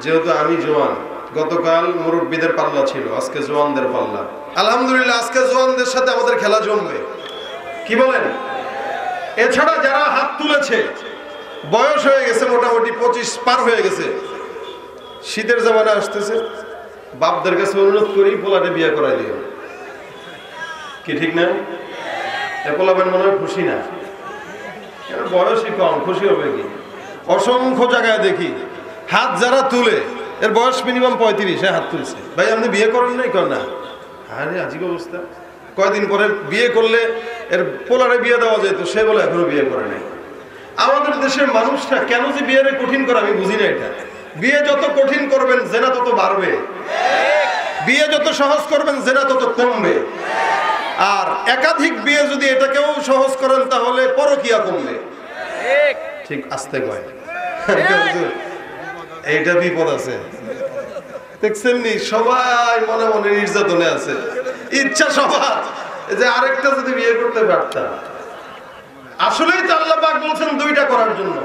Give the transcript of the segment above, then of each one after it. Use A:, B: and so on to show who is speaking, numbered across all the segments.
A: যেহেতু আমি জোয়ান, গতকাল মুরব্বীদের পাল্লা ছিল, আজকে জোয়ানদের পাল্লা। আলহামদুলিল্লাহ, আজকে জোয়ানদের সাথে আমাদের খেলা জমবে, কি বলেন? এছাড়া যারা হাত তুলেছে বয়স হয়ে গেছে, মোটামুটি 25 পার হয়ে গেছে, শীতের জামানা আসতেছে, বাপদের কাছে অনুরোধ করি পোলাটে বিয়ে করাই দিও, কি ঠিক না? এ পোলাবেন মনে হয় খুশি না, বয়সই কম, খুশি হবে কি? অসংখ্য জায়গায় দেখি হাত যারা তুলে এর বয়স মিনিমাম 35, হাত তুলছে। ভাই আপনি বিয়ে করেন নাই? কর না। আরে আজীব অবস্থা। কয়দিন পরে বিয়ে করলে এর পোলারে বিয়ে দেওয়া যেত, সে বলে এখনো বিয়ে করে নাই। আমাদের দেশের মানুষটা কেন যে বিয়ের কঠিন করে আমি বুঝি না। এটা বিয়ে যত কঠিন করবেন জেনা তত বাড়বে, বিয়ে যত সহজ করবেন জেনা তত কমবে। আর একাধিক বিয়ে যদি এটাকেও সহজ করেন তাহলে পরকিয়া কমবে। ঠিক আস্তে কয়, এইটা বিপদ আছে। দেখছেন নি, সবাই মনে মনে নির্যাতনে আছে, ইচ্ছা সবার যে আরেকটা যদি বিয়ে করতে পারতাম। আসলেই তো আল্লাহ পাক বলছেন দুইটা করার জন্য,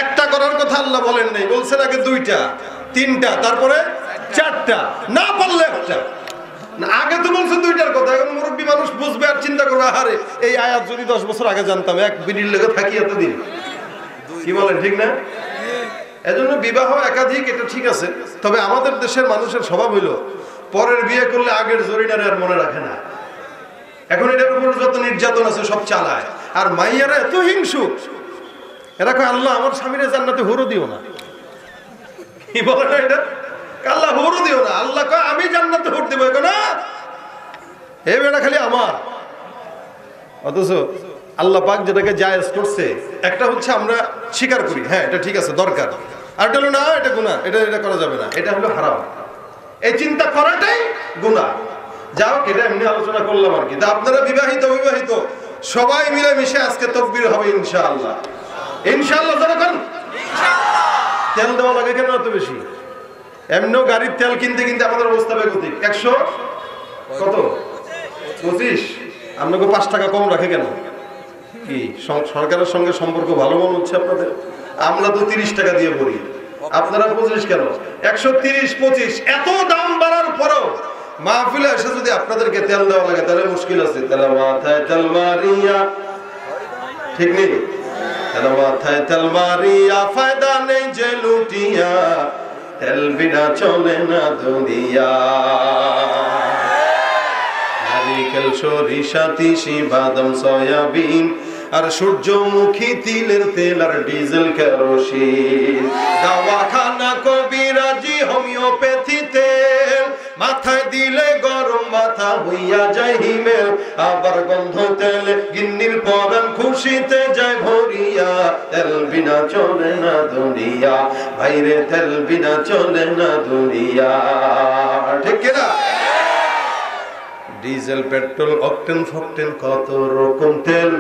A: একটা করার কথা আল্লাহ বলেন নাই, বলছেন আগে দুইটা, তিনটা, তারপরে চারটা, না পারলে একটা। আগে তো বলছে দুইটার কথা, এখন মুরব্বী মানুষ বুঝবে আর চিন্তা করবে, আরে এই আয়াত যদি 10 বছর আগে জানতাম, এক বিড়ির লেগে থাকি এতদিন, কি বলেন? ঠিক না? এজন্য বিবাহ একাধিক, এটা ঠিক আছে, তবে আমাদের দেশের মানুষের স্বভাব হইলো পরের বিয়ে করলে আগের জরিনারে আর মনে রাখে না। এখন এটার উপর যত নির্যাতন আছে সব চালায়, আর মাইয়ারা এত হিংসুক, এরা কয় আল্লাহ আমার স্বামীরে জান্নাতে হুরো দিও না, কি বলে না এটা? আল্লাহ হুরো দিও না, আল্লাহ কয় আমি জান্নাতে হুর দিব না, এ বেটা খালি আমার। অথচ আল্লাহ পাক যেটাকে জায়েজ করছে, একটা হচ্ছে আমরা স্বীকার করি, হ্যাঁ এটা ঠিক আছে, দরকার, আর এটা হলো না, এটা গুনাহ, এটা করা যাবে না, এটা হলো হারাম। এই চিন্তা করাটাই গুনাহ। যাও, এটা এমনি আলোচনা করলাম আর কি। তা আপনারা বিবাহিত অবিবাহিত সবাই মিলে মিশে আজকে তাকবীর হবে ইনশাআল্লাহ। ইনশাআল্লাহ যারা করেন, তেল দেওয়া লাগে কেন এত বেশি? এমনিও গাড়ির তেল কিনতে কিনতে আমাদের অবস্থা বেগতিক। 100 কত 25, আপনাকে 5 টাকা কম রাখে কেন? কি সরকারের সঙ্গে সম্পর্ক ভালো মনে হচ্ছে আপনাদের? আমরা তো 30 টাকা দিয়ে পড়ি, আপনারা 25 কেন? 130, 25, এত দাম বাড়ার পরেও মাহফিলে এসে যদি আপনাদেরকে তেল দেওয়া লাগে তাহলে মুশকিল আছে। তাহলে মাথায় তেল মারিয়া, ঠিক নেই? তাহলে মাথায় তেল মারিয়া ফায়দা নেই যে লুটিয়া, তেল বিনা চলে না দুনিয়া। নারিকেল, সরিষা, তিসি, বাদাম, সয়াবিন আর সূর্যমুখী তিলের তেল আর ডিজেল কেরোসিন, দাওয়াখানা কবিরাজি হোমিওপ্যাথি তেল, মাথায় দিলে গরম মাথা হইয়া যায় হিমেল, আবার গন্ধ তেল গিন্নির পরাণ খুশিতে যায় ভরিয়া, তেল বিনা চলে না দুনিয়া, ভাইরে তেল বিনা চলে না দুনিয়া, ঠিক কিনা? ডিজেল, পেট্রোল, অকটেন, ফকটেন, কত রকম তেল,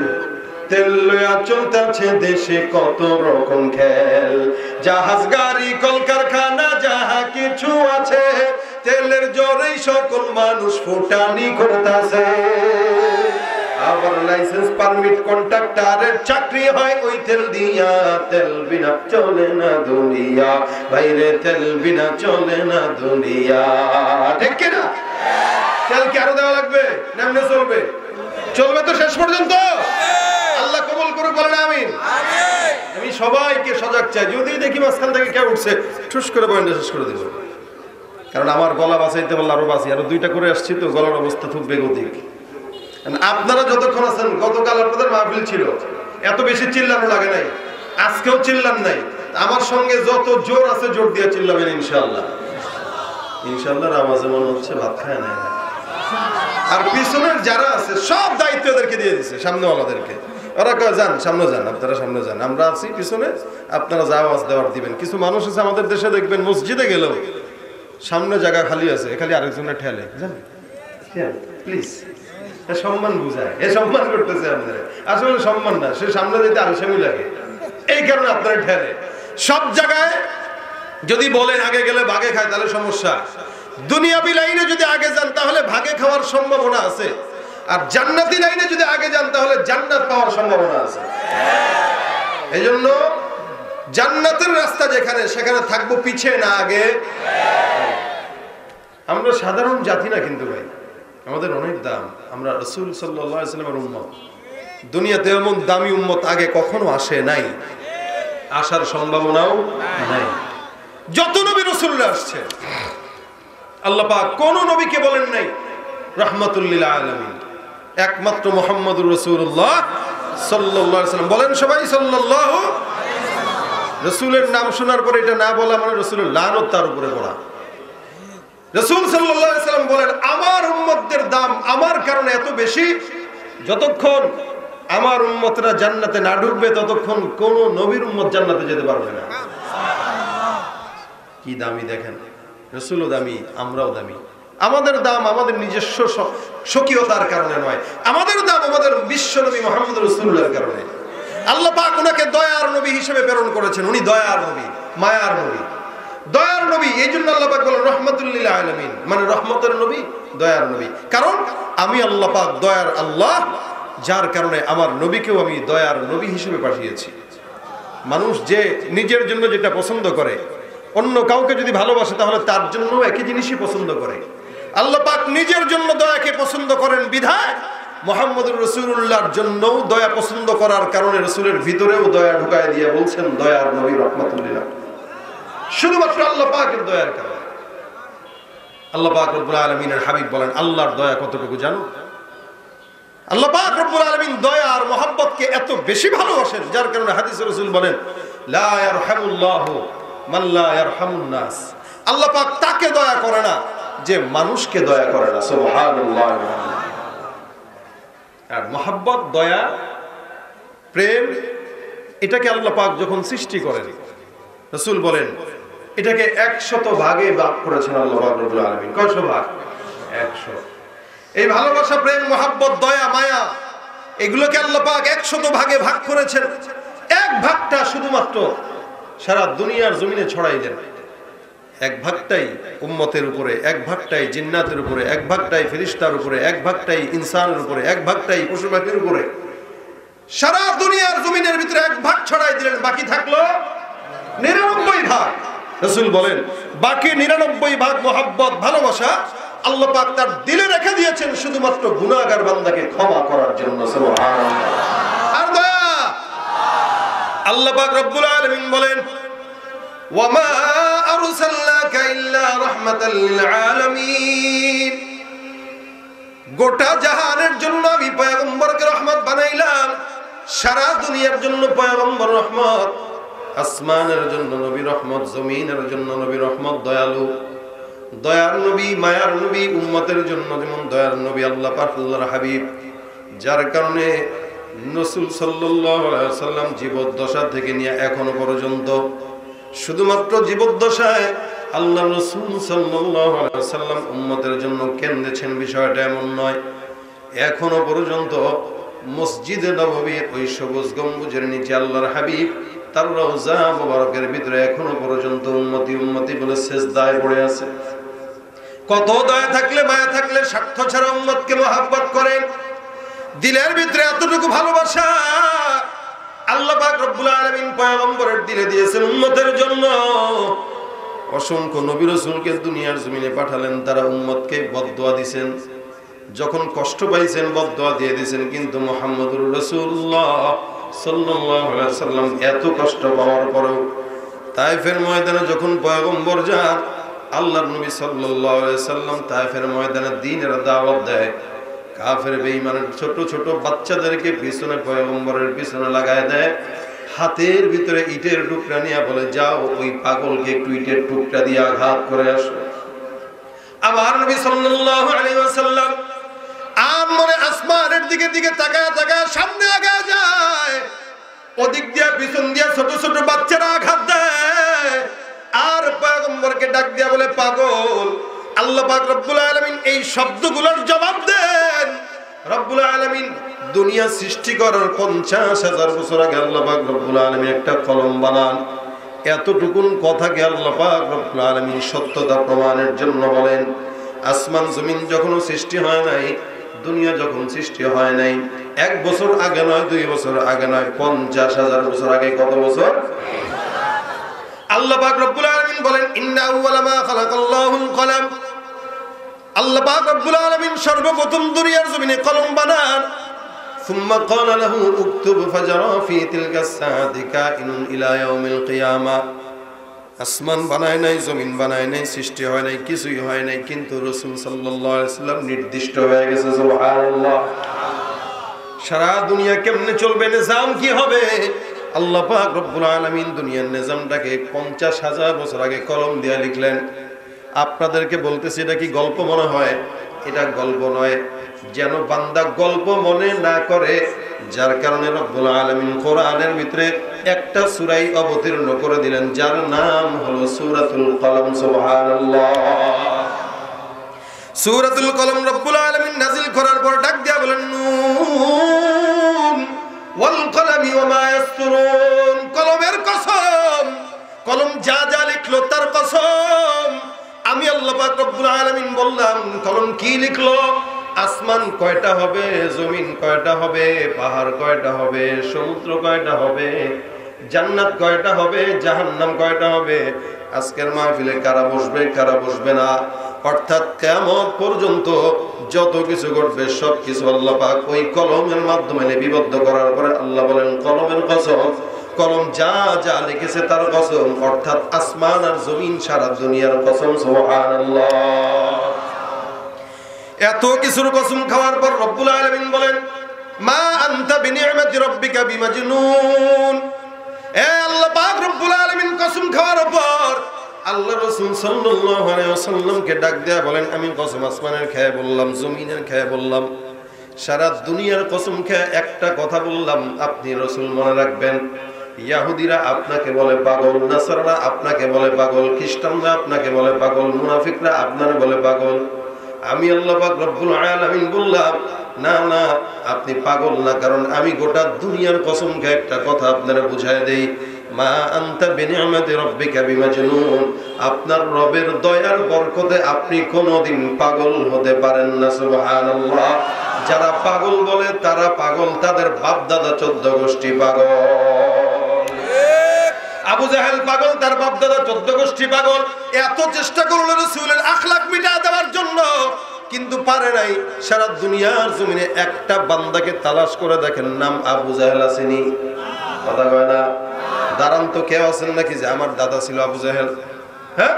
A: তেল লইয়া চলতেছে দেশে কত রকম খেল, জাহাজ, গাড়ি, কলকারখানা যাহা কিছু আছে, তেলের জোরেই সকল মানুষ ফুটানি করতেছে। আবার লাইসেন্স, পারমিট, কন্ট্রাক্টরের চাকরি হয় ওই তেল দিয়া, তেল বিনা চলে না দুনিয়া, বাইরে তেল বিনা চলে না দুনিয়া, ঠিক কিনা? তেল কি আরো দেওয়া লাগবে? নামনে চলবে? চলবে তো শেষ পর্যন্ত? আল্লাহ কবুল করুক, বলেন আমিন। আমি সবাইকে সজাগ চাই, যদি দেখি মাঝখান থেকে কেউ উঠছে ঠুস করে বয়ানটা শেষ করে দেব, কারণ আমার গলা বাঁচাইতে পারলে আরো বাঁচি, আরো 2টা করে আসছি তো, গলার অবস্থা খুব বেগতিক। আপনারা যতক্ষণ আছেন, গতকাল আপনাদের মাহফিল ছিল, এত বেশি চিল্লানো লাগে নাই, আজকেও চিল্লান নাই, আমার সঙ্গে যত জোর আছে জোর দিয়ে চিল্লাবেন ইনশাআল্লাহ। ইনশাআল্লাহ নামাজে মনে হচ্ছে ভাত খায় না। আর পিছনের যারা আছে সব দায়িত্ব এদেরকে দিয়ে দিছে, সামনেওয়ালাদেরকে। ওরা কয় যান সামনে যান, আপনারা সামনে যান, আমরা আছি পিছনে, আপনারা যা আওয়াজ দেওয়ার দিবেন। কিছু মানুষ আছে আমাদের দেশে, দেখবেন মসজিদে গেলেও সামনে জায়গা খালি আছে, খালি আরেকজনের ঠেলে, জান প্লিজ, সম্মান বুঝায়, এ সম্মান করতেছে আপনারা, আসলে সম্মান না, সে সামনে যেতে আলসেমি লাগে, এই কারণে আপনারা ঠেলে। সব জায়গায় যদি বলেন আগে গেলে ভাগে খায় তাহলে সমস্যা। দুনিয়াবি লাইনে যদি আগে যান তাহলে ভাগে খাওয়ার সম্ভাবনা আছে, আর জান্নাতি লাইনে যদি আগে যান তাহলে জান্নাত পাওয়ার সম্ভাবনা আছে। এই জন্য জান্নাতের রাস্তা যেখানে, সেখানে থাকবো পিছে না আগে। আমরা সাধারণ জাতি না কিন্তু ভাই, আমাদের অনেক দাম। আমরা রাসূল সাল্লাল্লাহু আলাইহি ওয়াসাল্লামের উম্মত। দুনিয়াতে এমন দামি উম্মত আগে কখনো আসে নাই, আসার সম্ভাবনাও নাই। যত নবী রাসূলরা আসছে, আল্লাহ পাক কোন নবীকে বলেন নাই রাহমাতুল লিল আলামিন, একমাত্র মুহাম্মদুর রাসূলুল্লাহ সাল্লাল্লাহু আলাইহি ওয়াসাল্লাম। বলেন সবাই সাল্লাল্লাহু। রাসূলের নাম শোনার পরে এটা না বলা মানে রাসূলের লানত তার উপরে পড়া। রাসূল সাল্লাল্লাহু আলাইহি ওয়াসাল্লাম বলেন, আমার উম্মতদের দাম আমার কারণে এত বেশি, যতক্ষণ আমার উম্মতরা জান্নাতে না ঢুকবে ততক্ষণ কোন নবীর উম্মত জান্নাতে যেতে পারবে না। কি দামি দেখেন, রাসূলও দামি, আমরাও দামি। আমাদের দাম আমাদের নিজস্ব স্বকীয়তার কারণে নয়, আমাদের দাম আমাদের বিশ্ব নবী মুহাম্মদ রাসূলুল্লাহর কারণে। আল্লাহ পাক ওনাকে দয়ার নবী হিসেবে প্রেরণ করেছেন। উনি দয়ার নবী, মায়ার নবী, দয়ার নবী। এই জন্য আল্লাহ পাক বলেন রাহমাতুল লিল আলামিন, মানে রহমতের নবী, দয়ার নবী। কারণ আমি আল্লাহ পাক দয়ার আল্লাহ, যার কারণে আমার নবীকেও আমি দয়ার নবী হিসেবে পাঠিয়েছি। মানুষ যে নিজের জন্য যেটা পছন্দ করে, অন্য কাউকে যদি ভালোবাসে তাহলে তার জন্য একই জিনিসই পছন্দ করে। আল্লাহ পাক নিজের জন্য দয়াকে পছন্দ করেন বিধায় মুহাম্মদুর রাসূলুল্লাহর জন্যও দয়া পছন্দ করার কারণে রাসূলের ভিতরেও দয়া ঢুকায় দিয়ে বলছেন দয়ার নবী রাহমাতুল লিল আলামিন। শুধুমাত্র আল্লাহ পাকের দয়ার কারণে। আল্লাহ পাক রব্বুল আলামিনের হাবিব বলেন, আল্লাহর দয়া কতটুকু জানো? আল্লাহ পাক রব্বুল আলামিন দয়া আর মহব্বতকে এত বেশি ভালোবাসেন, যার কারণে হাদিসে রাসূল বলেন লা ইয়ারহামুল্লাহু মান লা ইয়ারহামুন নাস। আল্লাহ পাক তাকে দয়া করে না যে মানুষকে দয়া করে না। সুবহানাল্লাহ। আর মহব্বত, দয়া, প্রেম, এটাকে আল্লাহ পাক যখন সৃষ্টি করেন, রাসূল বলেন এটাকে 100 ভাগে ভাগ করেছেন আল্লাহ পাক রব্বুল আলামিন। কয়শো ভাগ? 100। এই ভালোবাসা, প্রেম, মহব্বত, দয়া, মায়া, এগুলোকে আল্লাহ পাক 100 ভাগে ভাগ করেছেন। এক ভাগটা শুধুমাত্র সারা দুনিয়ার জমিনে ছড়াই দেন। এক ভাগটাই উম্মতের উপরে, এক ভাগটাই জিন্নাতের উপরে, এক ভাগটাই ফেরেশতার উপরে, এক ভাগটাই ইনসানের উপরে, এক ভাগটাই পশু পাখির উপরে। সারা দুনিয়ার জমিনের ভিতরে এক ভাগ ছড়াই দিলেন, বাকি থাকলো 99 ভাগ। রাসূল বলেন বাকি 99 ভাগ মহব্বত, ভালোবাসা আল্লাহ পাক তার দিলে রেখে দিয়েছেন শুধুমাত্র গুনাহগার বান্দাকে ক্ষমা করার জন্য। সুবহানাল্লাহ। আর দয়া আল্লাহ পাক রব্বুল আলামিন বলেন ওয়ামা আরসালনাকা ইল্লা রাহমাতাল লিল আলামিন। গোটা জাহানের জন্য আমি পয়গম্বরকে রহমত বানাইলাম, সারা দুনিয়ার জন্য পয়গম্বর রহমত, আসমানের জন্য নবী রহমত, জমিনের জন্য নবী রহমত, দয়ালু, দয়ার নবী, মায়ার নবী, উম্মতের জন্য যেমন দয়ার নবী আল্লাহ পাক আল্লাহর হাবিব। যার কারণে রাসূল সাল্লাল্লাহু আলাইহি ওয়াসাল্লাম জীবদ্দশা থেকে নিয়ে এখনো পর্যন্ত, শুধুমাত্র জীবদ্দশায় আল্লাহ রাসূল সাল্লাল্লাহু আলাইহি ওয়াসাল্লাম উম্মতের জন্য কেঁদেছেন বিষয়টা এমন নয়। এখনো পর্যন্ত মসজিদে নববীর ওই সবুজ গম্বুজের নিচে আল্লাহর হাবিব তার রওজা মুবারকের ভিতরে এখনো পর্যন্ত উম্মতি উম্মতি বলে সিজদায় পড়ে আছে। কত দয়া থাকলে, মায়া থাকলে স্বার্থ ছাড়া উম্মতকে মহব্বত করেন। দিলের ভিতরে এতটুকু ভালোবাসা আল্লাহ পাক রব্বুল আলামিন পয়গম্বরের দিলে দিয়েছেন উম্মতের জন্য। অসংখ্য নবী রাসূলকে দুনিয়ার জমিনে পাঠালেন, তারা উম্মতকে বদদুয়া দিয়েছেন। যখন কষ্ট পাইছেন বদদুয়া দিয়ে দিয়েছেন, কিন্তু মুহাম্মদুর রাসূলুল্লাহ সাল্লাল্লাহু আলাইহি ওয়াসাল্লাম এত কষ্ট পাওয়ার পরেও তায়েফের ময়দানে যখন পয়গম্বর যান, আল্লাহর নবী সাল্লাল্লাহু আলাইহি ওয়াসাল্লাম তায়েফের ময়দানে দ্বীনের দাওয়াত দেয়। কাফের বেঈমানের ছোট ছোট বাচ্চাদেরকে পিছনে পয়গম্বরের পিছনে লাগায় দেয়, হাতের ভিতরে ইটের টুকরা নিয়ে বলে যাও ওই পাগলকে একটু ইটের টুকরা দিয়ে আঘাত করে আসো। আমার নবী সাল্লাল্লাহু আলাইহি ওয়াসাল্লাম আমরে আসমানের দিকে দিকে তাকায় তাকায় সামনে আগায় যায়, ওদিক দিয়ে পিছন দিয়ে ছোট ছোট বাচ্চারা আঘাত দেয়, আর পয়গম্বরকে ডাক দিয়া বলে পাগল। আল্লাহ পাক রব্বুল আলামিন এই শব্দগুলোর জবাব দেন। রব্বুল আলামিন দুনিয়া সৃষ্টি করার 50,000 বছর আগে আল্লাহ পাক রব্বুল আলামিন একটা কলম বানান। এতটুকুন কথাকে আল্লাহ পাক রব্বুল আলামিন সত্যতা প্রমাণের জন্য বলেন, আসমান জমিন যখন সৃষ্টি হয় নাই, দুনিয়া যখন সৃষ্টি হয় নাই, 1 বছর আগে নয়, 2 বছর আগে নয়, 50,000 বছর আগে। কত বছর? আল্লাহ পাক রব্বুল আলামিন বলেন ইন্না আউওয়ালা মা খালাকাল্লাহুল কলম। আল্লাহ পাক রব্বুল আলামিন সর্বপ্রথম দুনিয়ার জমিনে কলম বানান। সুম্মা ক্বালা লাহু উকতুব ফাজারা ফি তিলকা সাআতি কাইনুন ইলা ইয়াউমিল কিয়ামা। আসমান বানায় নাই, জমিন বানায় নাই, সৃষ্টি হয় নাই, কিছুই হয় নাই, কিন্তু রাসূল সাল্লাল্লাহু আলাইহি ওয়াসাল্লাম নির্দিষ্ট হয়ে গেছে। সুবহানাল্লাহ। সারা দুনিয়া কেমনে চলবে, নিজাম কি হবে, আল্লাহ পাক রব্বুল আলামিন দুনিয়ার নিজামটাকে 50,000 বছর আগে কলম দিয়ে লিখলেন। আপনাদেরকে বলতেছি, এটা কি গল্প মনে হয়? এটা গল্প নয়, যেন বান্দা গল্প মনে না করে, যার কারণে রব্বুল আলামিন কোরআনের ভিতরে একটা সূরাই অবতীর্ণ করে দিলেন, যার নাম হলো সূরাতুল কলম। সুবহানাল্লাহ। সূরাতুল কলম রব্বুল আলামিন নাযিল করার পর ডাক দিয়া বলেন নুন ওয়াল কলমি ওয়া মা ইয়াসতুরুন। কলমের কসম, কলম যা যা লিখলো তার কসম। আমি আল্লাহ পাক রব্বুল আলামিন বললাম, কলম কি লিখলো? আসমান কয়টা হবে, জমিন কয়টা হবে, পাহাড় কয়টা হবে, সমুদ্র কয়টা হবে, জান্নাত কয়টা হবে, জাহান্নাম কয়টা হবে, আজকের মাহফিলে কারা বসবে কারা বসবে না, অর্থাৎ কিয়ামত পর্যন্ত যত কিছু ঘটবে সব কিছু আল্লাহ পাক ওই কলমের মাধ্যমে লিপিবদ্ধ করার পরে আল্লাহ বলেন কলমের কসম, কলম যা যা লিখেছে তার কসম, অর্থাৎ আসমান আর জমিন সারা দুনিয়ার কসম। সুবহানাল্লাহ। এত কিছুর কসম খাওয়ার পর রব্বুল আলামিন বলেন মা আনতা বিনিআমাতি রাব্বিকা বিমাজনুন। এ আল্লাহ পাক রব্বুল আলামিন কসম খাওয়ার পর আল্লাহ রাসূল সাল্লাল্লাহু আলাইহি ওয়াসাল্লামকে ডাক দেয়া বলেন, আমি কসম আসমানের খেয়ে বললাম, জমিনের খেয়ে বললাম, সারা দুনিয়ার কসম খেয়ে একটা কথা বললাম, আপনি রাসূল মনে রাখবেন। ইহুদিরা আপনাকে বলে পাগল, নাসারারা আপনাকে বলে পাগল, খ্রিস্টানরা আপনাকে বলে পাগল, মুনাফিকরা আপনাকে বলে পাগল। আমি আল্লাহ পাক রব্বুল আলামিন বললাম না না, আপনি পাগল না, কারণ আমি গোটা দুনিয়ার কসম খেয়ে একটা কথা আপনারা বুঝায় দেই, মা আনতা বিনিআমাতি রাব্বিকা বিমাজনুন। আপনার রবের দয়ার বরকতে আপনি কোনোদিন পাগল হতে পারেন না। সুবহানাল্লাহ। যারা পাগল বলে তারা পাগল, তাদের বাপ দাদা 14 গোষ্ঠী পাগল। আবু জাহেল পাগল, তার বাপ দাদা 14 গোষ্ঠী পাগল। এত চেষ্টা করলো রাসূলের আখলাক মিটা দেওয়ার জন্য, কিন্তু পারে নাই। সারা দুনিয়ার জমিনে একটা বান্দাকে তালাশ করে দেখেন, নাম আবু জাহেল আসেনি? কথা কয় না? দাঁড়ান তো, কেউ আছেন নাকি যে আমার দাদা ছিল আবু জাহেল? হ্যাঁ,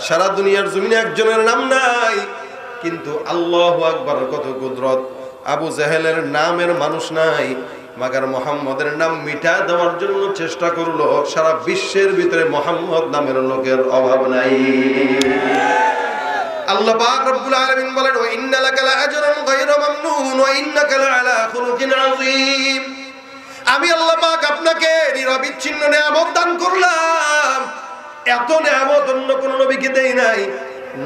A: সারা দুনিয়ার জমিনে একজনের নাম নাই। কিন্তু আল্লাহু আকবার, কত কুদরত! আবু জাহেলের নামের মানুষ নাই, মাগার মুহাম্মদের নাম মিটা দেওয়ার জন্য চেষ্টা করলো। সারা বিশ্বের ভিতরে মুহাম্মদ নামের লোকের অভাব নাই। আল্লাহ পাক রব্বুল আলামিন বলেন ওয়া ইন্না লাকা লাআজরান গায়রা মামনুন ওয়া ইন্নাকা লাআলা খুলুকিন আযীম। আমি আল্লাহ পাক আপনাকে নিরবিচ্ছিন্ন নিয়ামত দান করলাম। এত নিয়ামত অন্য কোন নবীকে দেই নাই।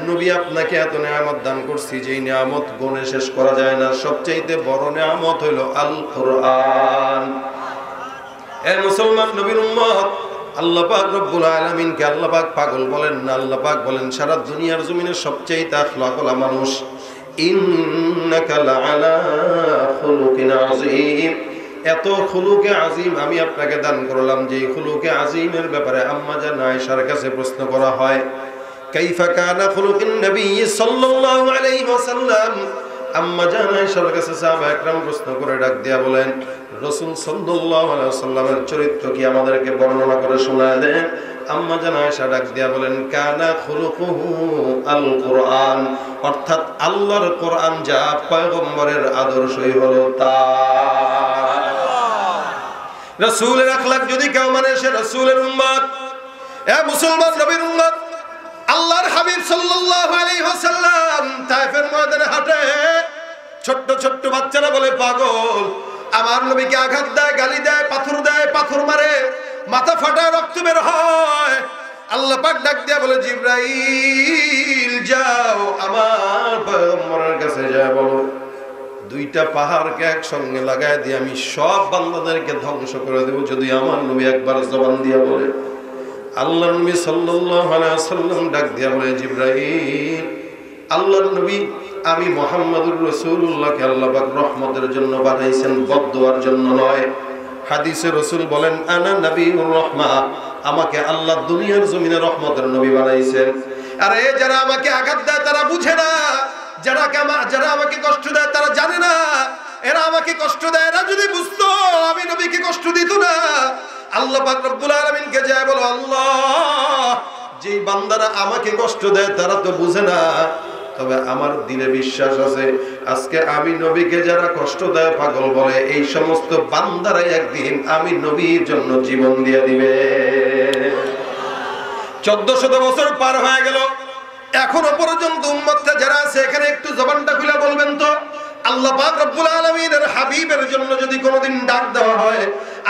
A: নবী আপনাকে এত নিয়ামত দান করছি, যেই নিয়ামত গুণে শেষ করা যায় না। সবচেয়ে বড় নিয়ামত হলো আল কোরআন। এ মুসলমান নবীর উম্মত, আল্লাহ পাক রব্বুল আলামিনকে আল্লাহ পাক পাগল বলেন না, আল্লাহ পাক বলেন সারা দুনিয়ার জমিনে সবচেয়ে আখলাকওয়ালা মানুষ। ইন্নাকা লাআলা খুলুকিন আযীম। এত খুলুকে আযীম আমি আপনাকে দান করলাম, যে খুলুকে আযীমের ব্যাপারে আম্মা জান আয়েশার কাছে প্রশ্ন করা হয়, কাইফা কানা খুলুকিন নবী সাল্লাল্লাহু আলাইহি ওয়াসাল্লাম। আম্মা জান আয়েশার কাছে সাহাবা একরাম প্রশ্ন করে ডাক দিয়া বলেন, রাসূল সাল্লাল্লাহু আলাইহি ওয়াসাল্লামের চরিত্র কি আমাদেরকে বর্ণনা করে শোনায় দেন। আম্মা জান আয়েশা ডাক দিয়া বলেন, কানা খুলুকুহু আল কোরআন। অর্থাৎ আল্লাহর কোরআন যা, পয়গম্বরের আদর্শই হলো তা। রাসূলের আখলাক যদি কেউ মানে, সে রাসূলের উম্মত। এ মুসলমান নবীর উম্মত, আল্লাহর হাবিব সাল্লাল্লাহু আলাইহি ওয়াসাল্লাম তায়েফের ময়দানে হাঁটে, ছোট্ট ছোট্ট বাচ্চারা বলে পাগল। আমার নবীকে আঘাত দেয়, গালি দেয়, পাথর মারে, মাথা ফাটা, রক্ত বের হয়। আল্লাহ পাক ডাক দিয়া বলে, জিবরাইল যাও আমার পয়গম্বরের কাছে যা বলো, দুইটা পাহাড়কে একসঙ্গে লাগায় দিয়ে আমি সব বান্দাদেরকে ধ্বংস করে দেব যদি আমার নবী একবার জবান দিয়া বলে। আল্লাহর নবী সাল্লাল্লাহু আলাইহি ওয়াসাল্লাম ডাক দিয়া বলে, জিবরাইল, আল্লাহর নবী, আমি মুহাম্মদুর রাসূলুল্লাহকে আল্লাহ পাক রহমতের জন্য বানাইছেন, বদদুয়ার জন্য নয়। হাদিসে রাসূল বলেন, আনা নবিয়ুর রাহমা, আমাকে আল্লাহ দুনিয়ার জমিনে রহমতের নবী বানাইছেন। আর এই যারা আমাকে আঘাত দেয় তারা বুঝে না, যারা আমাকে কষ্ট দেয় তারা জানে না। এরা আমাকে কষ্ট দেয়, এরা যদি বুঝতো আমি নবীকে কষ্ট দিত না। আল্লাহ পাক রব্বুল আলামিনকে যায় বলো, আল্লাহ যেই বান্দারা আমাকে কষ্ট দেয় তারা তো বুঝে না, তবে আমার দিলে বিশ্বাস আছে আজকে আমি নবীকে যারা কষ্ট দেয় পাগল বলে, এই সমস্ত বান্দারাই একদিন আমি নবীর জন্য জীবন দিয়ে দিবে। 1400 বছর পার হয়ে গেল, এখনো পর্যন্ত উম্মতটা যারা আছে এখানে একটু জবানটা খুলে বলবেন তো, আল্লাহ পাক রব্বুল আলামিনের হাবিবের জন্য যদি কোনোদিন ডাক দেওয়া হয়,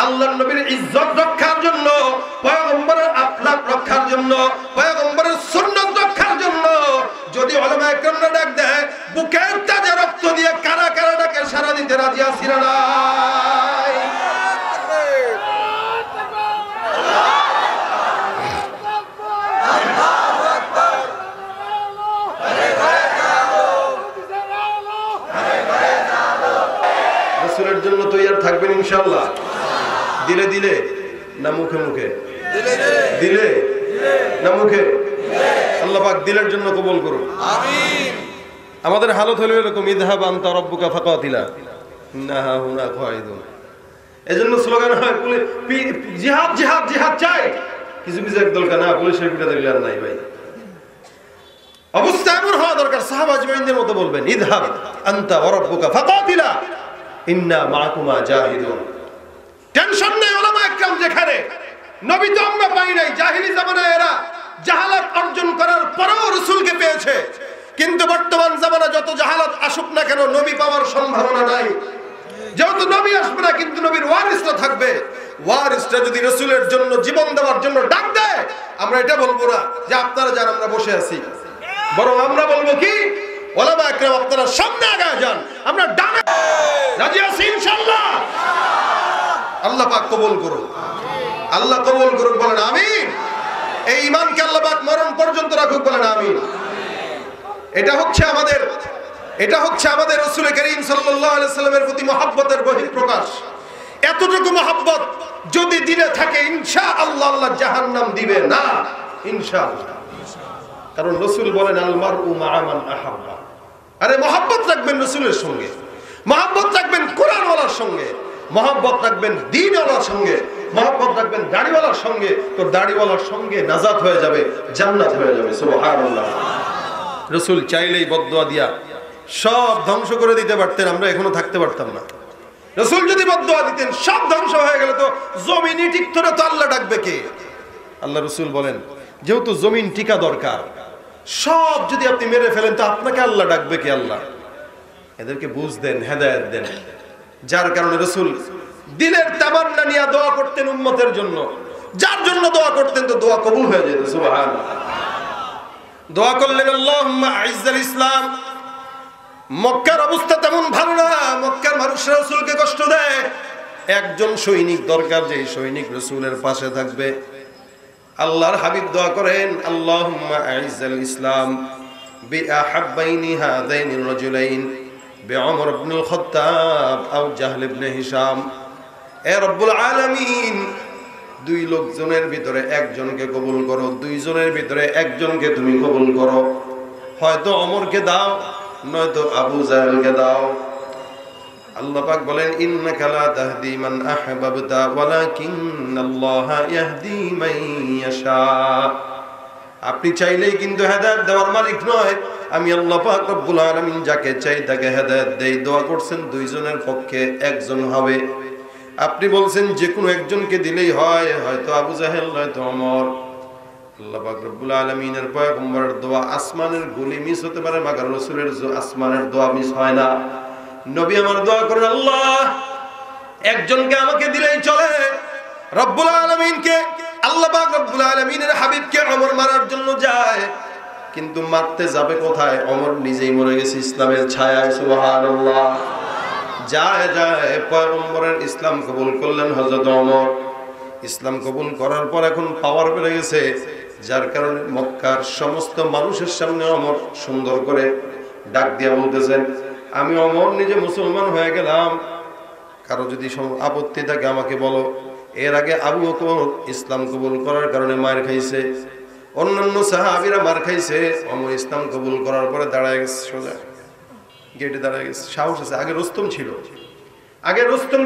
A: আল্লাহর নবীর ইজ্জত রক্ষার জন্য, পয়গম্বরের আখলাক রক্ষার জন্য, পয়গম্বরের সুন্নাত রক্ষার জন্য যদি উলামায়ে কেরামরা ডাক দেয়, বুকের তাজা রক্ত দিয়ে কারা কারা ডাকে সারা দিতে রাজি আছি না নাই? রাসূলের জন্য তৈয়ার থাকবেন ইনশাআল্লাহ? দিলে দিলে না মুখে মুখে? দিলে না মুখে? আল্লাহ পাক দিলের জন্য কবুল করুন, আমিন। আমাদের হালত হলো এরকম, ইযহাব আনতা রাব্বুকা ফাকাতিলা ইন্নাহা হুনা কাঈদুন। এজন্য স্লোগান হয় জিহাদ জিহাদ জিহাদ চাই, কিছু কিছু একদল কানা পুলিশের পিটা দেখলে আর নাই ভাই। অবস্থা এমন হওয়া দরকার সাহাবা আজমাইনদের মতো বলবেন, ইযহাব আনতা ওয়া রাব্বুকা ফাকাতিলা ইন্না মাআকুমা জাহিদুন। টেনশন নেই উলামায়ে কেরাম যেখানে, নবী তো আমরা পাই নাই। জাহিলি জামানায় এরা জাহালাত অর্জন করার পরেও রাসূলকে পেয়েছে, কিন্তু বর্তমান জামানা যত জাহালাত আসুক না কেন নবী পাওয়ার সম্ভাবনা নাই। যেহেতু নবী আসবে না, কিন্তু নবীর ওয়ারিসরা থাকবে। ওয়ারিসরা যদি রাসূলের জন্য জীবন দেওয়ার জন্য ডাক দেয়, আমরা এটা বলবো না যে আপনারা যান আমরা বসে আছি, বরং আমরা বলবো কি, উলামায়ে কেরাম আপনারা সামনে আগায় যান, আমরা ডানে রাজি আছি ইনশাআল্লাহ। আল্লাহ পাক কবুল করুন, আল্লাহ কবুল করুন, বলেন আমিন। এই ঈমানকে আল্লাহ পাক মরণ পর্যন্ত রাখুক, বলেন আমিন। এটা হচ্ছে আমাদের রাসূল করিম সাল্লাল্লাহু আলাইহি সাল্লামের প্রতি মহব্বতের বহিঃপ্রকাশ। এতটুকু মহব্বত যদি দিলে থাকে ইনশাআল্লাহ আল্লাহ জাহান্নাম দিবে না, ইনশাআল্লাহ। কারণ রাসূল বলেন আল মারউ মা'a মান আহাব্বা। আরে মহব্বত রাখবেন রাসূলের সঙ্গে, মহব্বত রাখবেন কোরআনওয়ালার সঙ্গে, মহব্বত রাখবেন দ্বীনওয়ালার সঙ্গে, মহব্বত রাখবেন দাড়িওয়ালার সঙ্গে, তো দাড়িওয়ালার সঙ্গে নাজাত হয়ে যাবে, জান্নাত হয়ে যাবে। সুবহানাল্লাহ। রাসূল চাইলেই বদদুয়া দিয়া সব ধ্বংস করে দিতে পারতেন, আমরা এখনো থাকতে পারতাম না। রাসূল যদি বদদুয়া দিতেন সব ধ্বংস হয়ে গেল, তো জমিনই টিকতো না, তো আল্লাহ ডাকবে কে? আল্লাহ রাসূল বলেন যেহেতু জমিন টিকা দরকার, সব যদি আপনি মেরে ফেলেন তো আপনাকে আল্লাহ ডাকবে কে? আল্লাহ এদেরকে বুঝ দেন, হেদায়েত দেন। যার কারণে রাসূল দিলের তামান্না নিয়ে দোয়া করতেন উম্মতের জন্য, যার জন্য দোয়া করতেন তো দোয়া কবুল হয়ে যেত। সুবহানাল্লাহ। দোয়া করলেন আল্লাহুম্মা আইজ্জাল ইসলাম। মক্কার অবস্থা তেমন ভালো না, মক্কার মানুষরা রাসূলকে কষ্ট দেয়। একজন সৈনিক দরকার, যে সৈনিক রাসূলের পাশে থাকবে। আল্লাহর হাবিব দোয়া করেন আল্লাহুম্মা আইজ্জাল ইসলাম বিআহাব্বাইনি হাযাইনি রাজুলাইন বিউমর ইবনুল খাত্তাব আও জাহল ইবনে হিশাম। এ রব্বুল আলামিন, দুই লোকজনের ভিতরে একজনকে কবুল করো, দুইজনের ভিতরে একজনকে তুমি কবুল করো। হয়তো ওমরকে দাও, নয়তো আবু জাহেলকে দাও। আল্লাহ পাক বলেন ইন্নাকা লা তাহদি মান আহবাবতা ওয়ালাকিন্নাল্লাহা ইয়াহদি মান ইয়াশা। আপনি চাইলেই কিন্তু হেদায়েত দেওয়ার মালিক নয়, আমি আল্লাহ পাক রব্বুল আলামিন যাকে চাই তাকে হেদায়েত দেই। দোয়া করছেন দুইজনের পক্ষে একজন হবে। আপনি বলছেন যে কোনো একজনকে দিলেই হয়, হয়তো আবু জাহেল নয়তো ওমর। আল্লাহ পাক রব্বুল আলামিনের পয়গম্বরের দোয়া আসমানের গুলি মিস হতে পারে, মাগার রাসূলের আসমানের দোয়া মিস হয় না। নবী আমার দোয়া করেন আল্লাহ একজনকে আমাকে দিলেই চলে। রব্বুল আলামিনকে আল্লাহ পাক রব্বুল আলামিনের হাবিবকে ওমর মারার জন্য যায়, কিন্তু মারতে যাবে কোথায়? ওমর নিজেই মরে গেছে ইসলামের ছায়ায়। সুবহানাল্লাহ। যায় যায় পয়গম্বরের ইসলাম কবুল করলেন হযরত ওমর। ইসলাম কবুল করার পর এখন পাওয়ার বেড়ে গেছে, যার কারণে মক্কার সমস্ত মানুষের সামনে ওমর সুন্দর করে ডাক দিয়া বলতেছেন আমি ওমর নিজে মুসলমান হয়ে গেলাম, কারো যদি আপত্তি থাকে আমাকে বলো। এর আগে আবু বকর ইসলাম কবুল করার কারণে মার খাইছে, অন্যান্য সাহাবীরা মার খাইছে। ওমর ইসলাম কবুল করার পরে দাঁড়ায় গেছে, সোজা গেটে দাঁড়ায় গেছে, সাহস আছে। আগে রুস্তম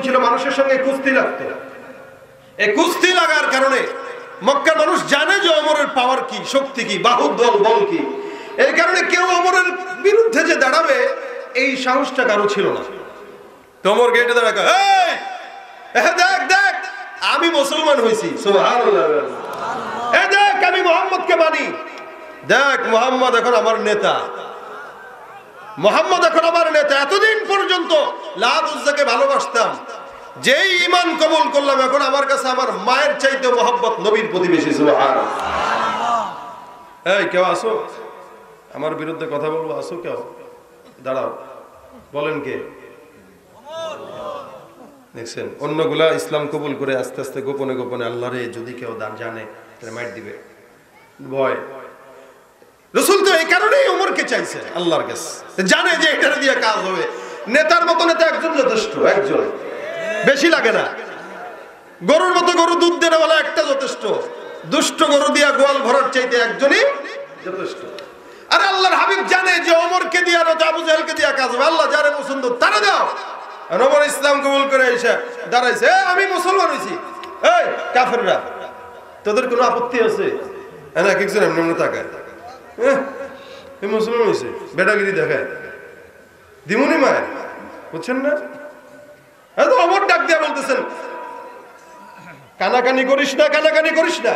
A: ছিল, মানুষের সঙ্গে কুস্তি লাগতো। এই কুস্তি লাগার কারণে মক্কার মানুষ জানে যে ওমরের পাওয়ার কি, শক্তি কি, বাহুবল বল কি। এই কারণে কেউ ওমরের বিরুদ্ধে যে দাঁড়াবে এই সাহসটা কারো ছিল না। ওমর গেটে দাঁড়ায়, এই দেখ আমি মুসলমান হয়েছি, সুবহানাল্লাহ, এই দেখ আমি মুহাম্মদকে মানি, দেখ মুহাম্মদ এখন আমার নেতা, এতদিন পর্যন্ত লাত উজ্জাকে ভালোবাসতাম, যেই ঈমান কবুল করলাম এখন আমার কাছে আমার মায়ের চাইতে মহব্বত নবীর প্রতি বেশি। সুবহানাল্লাহ। এই কেউ আসো, আমার বিরুদ্ধে কথা বলবো, আসো কেউ, দাঁড়াও, বলেন কে? দেখছেন অন্যগুলা ইসলাম কবুল করে আস্তে আস্তে গোপনে গোপনে আল্লাহরে যদি কেউ দান জানে তাহলে মাইর দিবে, ভয়। রাসূল তো এই কারণেই ওমরকে চাইছে আল্লাহর কাছে, জানে যে এটা দিয়ে কাজ হবে। নেতার মতো নেতা একজন যথেষ্ট, একজন, বেশি লাগে না। গরুর মতো গরু দুধ দেওয়া বলে একটা যথেষ্ট, দুষ্ট গরু দিয়া গোয়াল ভরার চাইতে একজনই যথেষ্ট। আরে আল্লাহর হাবিব জানে যে ওমরকে দিয়া না আবু জাহেলকে দিয়া কাজ হবে, আল্লাহ যারে পছন্দ তারা দাও। ওমর ইসলাম কবুল করে এসে দাঁড়াইছে, আমি মুসলমান হয়েছি, এই কাফেররা তোদের কোনো আপত্তি আছে? এক একজন এমনি এমনি তাকায়, মুসলমান হয়েছে, বেটাগিরি দেখায়, দিমুনি মায়, বুঝছেন না? ওমর ডাক দিয়া বলতেছেন, কানাকানি করিস না,